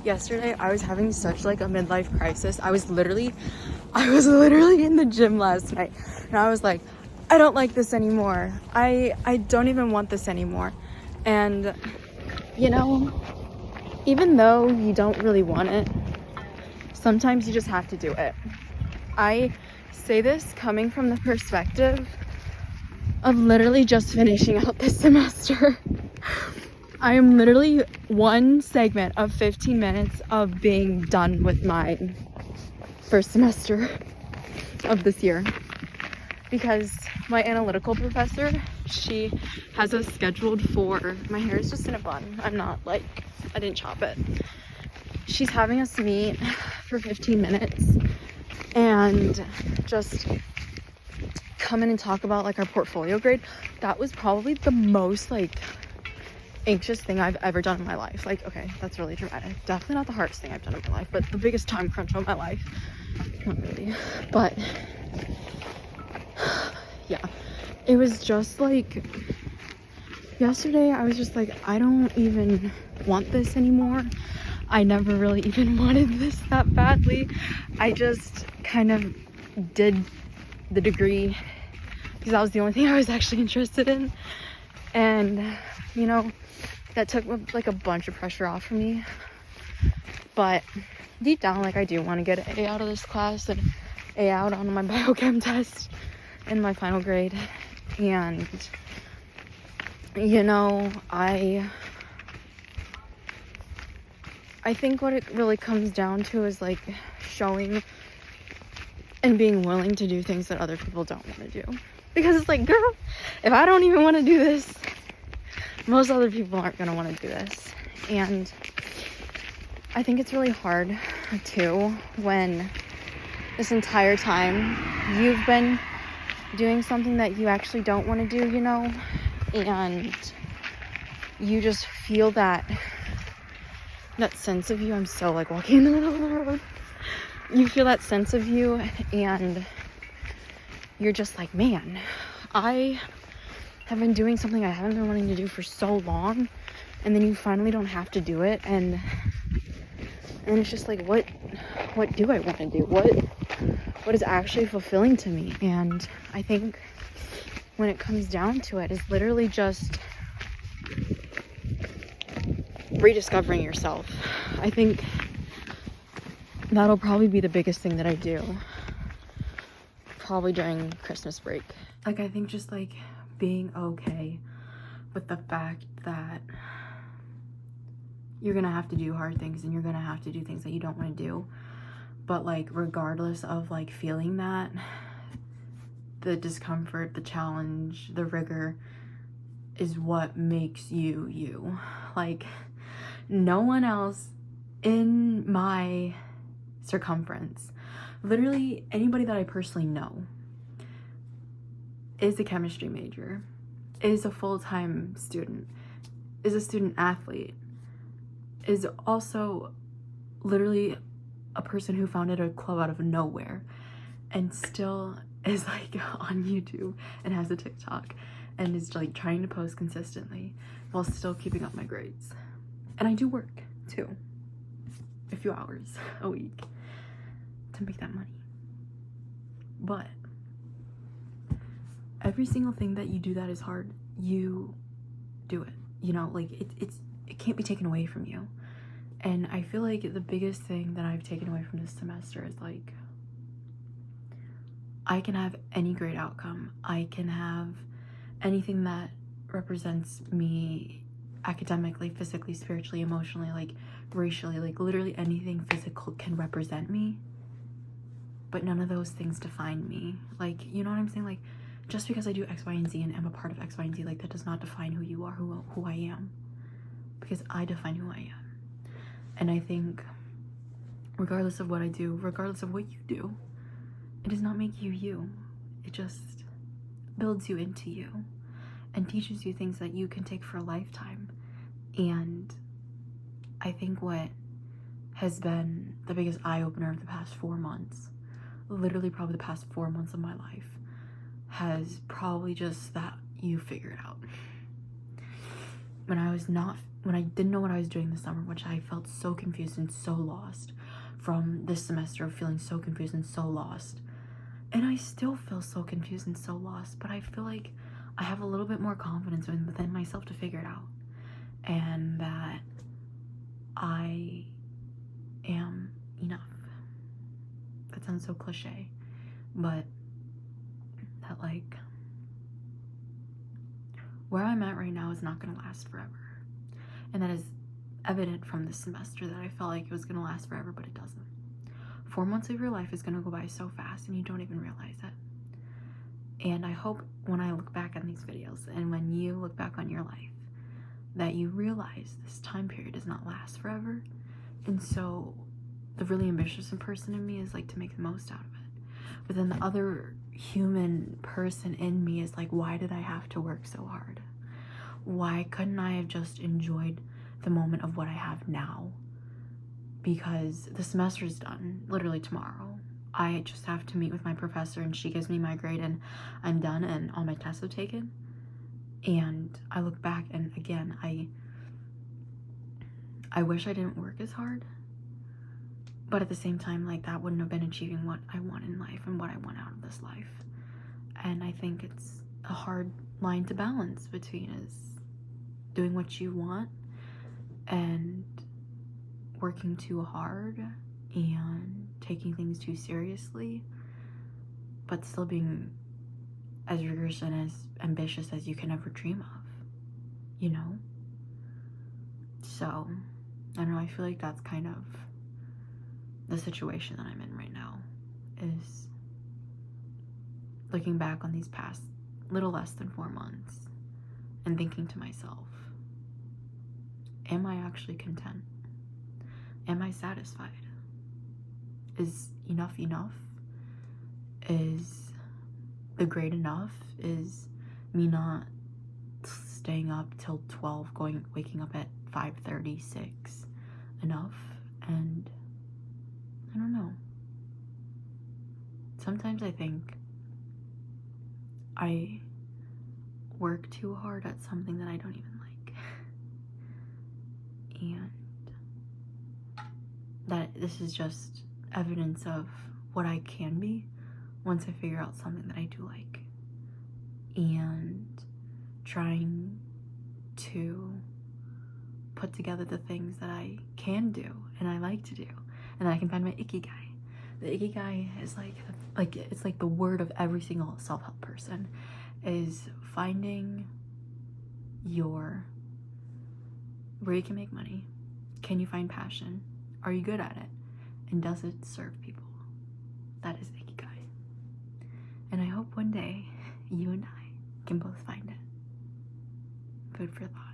Yesterday I was having such like a midlife crisis. I was literally in the gym last night and I was like, I don't like this anymore. I don't even want this anymore. And you know, even though you don't really want it, sometimes you just have to do it. I say this coming from the perspective of literally just finishing out this semester. I am literally one segment of 15 minutes of being done with my first semester of this year, because my analytical professor, she has us scheduled for, my hair is just in a bun, I didn't chop it. She's having us meet for 15 minutes and just come in and talk about like our portfolio grade. That was probably the most like anxious thing I've ever done in my life. Like, okay, that's really dramatic. Definitely not the hardest thing I've done in my life, but the biggest time crunch of my life. Not really, but yeah, it was just like yesterday I was just like, I don't even want this anymore. I never really even wanted this that badly. I just kind of did the degree because that was the only thing I was actually interested in, and you know, that took like a bunch of pressure off for me. But deep down, like, I do want to get an A out of this class and A out on my biochem test in my final grade. And you know, I think what it really comes down to is like showing and being willing to do things that other people don't want to do. Because it's like, girl, if I don't even want to do this, most other people aren't going to want to do this. And I think it's really hard too when this entire time you've been doing something that you actually don't want to do, you know, and you just feel that sense of you. I'm so like walking in the middle of the road. You feel that sense of you and you're just like, man, I have been doing something I haven't been wanting to do for so long, and then you finally don't have to do it, and it's just like, what do I want to do? What is actually fulfilling to me? And I think when it comes down to it, is literally just rediscovering yourself. I think that'll probably be the biggest thing that I do, probably during Christmas break. Like, I think just like being okay with the fact that you're gonna have to do hard things and you're gonna have to do things that you don't want to do, but like regardless of like feeling that, the discomfort, the challenge, the rigor is what makes you you. Like, no one else in my circumference, literally anybody that I personally know, is a chemistry major, is a full-time student, is a student athlete, is also literally a person who founded a club out of nowhere and still is like on YouTube and has a TikTok and is like trying to post consistently while still keeping up my grades. And I do work too, a few hours a week to make that money. But every single thing that you do that is hard, you do it. You know, like it can't be taken away from you. And I feel like the biggest thing that I've taken away from this semester is like, I can have any great outcome. I can have anything that represents me academically, physically, spiritually, emotionally, like racially, like literally anything physical can represent me. But none of those things define me. Like, you know what I'm saying? Like, just because I do X, Y, and Z and am a part of X, Y, and Z, like that does not define who you are, who I am. Because I define who I am. And I think regardless of what I do, regardless of what you do, it does not make you you. It just builds you into you and teaches you things that you can take for a lifetime. And I think what has been the biggest eye-opener of the past 4 months, literally probably the past 4 months of my life, has probably just that you figure it out. When I was not when I didn't know what I was doing this summer, which I felt so confused and so lost from this semester of feeling so confused and so lost. And I still feel so confused and so lost, but I feel like I have a little bit more confidence within myself to figure it out. And that I am enough. That sounds so cliche, but that, like, where I'm at right now is not gonna last forever. And that is evident from this semester, that I felt like it was gonna last forever, but it doesn't. 4 months of your life is gonna go by so fast and you don't even realize it. And I hope when I look back on these videos and when you look back on your life, that you realize this time period does not last forever. And so the really ambitious person in me is like to make the most out of it. But then the other human person in me is like, why did I have to work so hard? Why couldn't I have just enjoyed the moment of what I have now? Because the semester is done literally tomorrow. I just have to meet with my professor and she gives me my grade and I'm done and all my tests are taken. And I look back and again, I wish I didn't work as hard. But at the same time, like, that wouldn't have been achieving what I want in life and what I want out of this life. And I think it's a hard line to balance between is doing what you want and working too hard and taking things too seriously, but still being as rigorous and as ambitious as you can ever dream of, you know? So, I don't know, I feel like that's kind of the situation that I'm in right now, is looking back on these past little less than 4 months and thinking to myself, am I actually content? Am I satisfied? Is enough enough? Is the grade enough? Is me not staying up till 12, waking up at 5:36 enough? And I don't know. Sometimes I think I work too hard at something that I don't even like. And that this is just evidence of what I can be once I figure out something that I do like. And trying to put together the things that I can do and I like to do, and that I can find my ikigai. The ikigai is like it's like the word of every single self-help person, is finding where you can make money. Can you find passion? Are you good at it? And does it serve people? That is ikigai. And I hope one day you and I can both find it. Food for thought.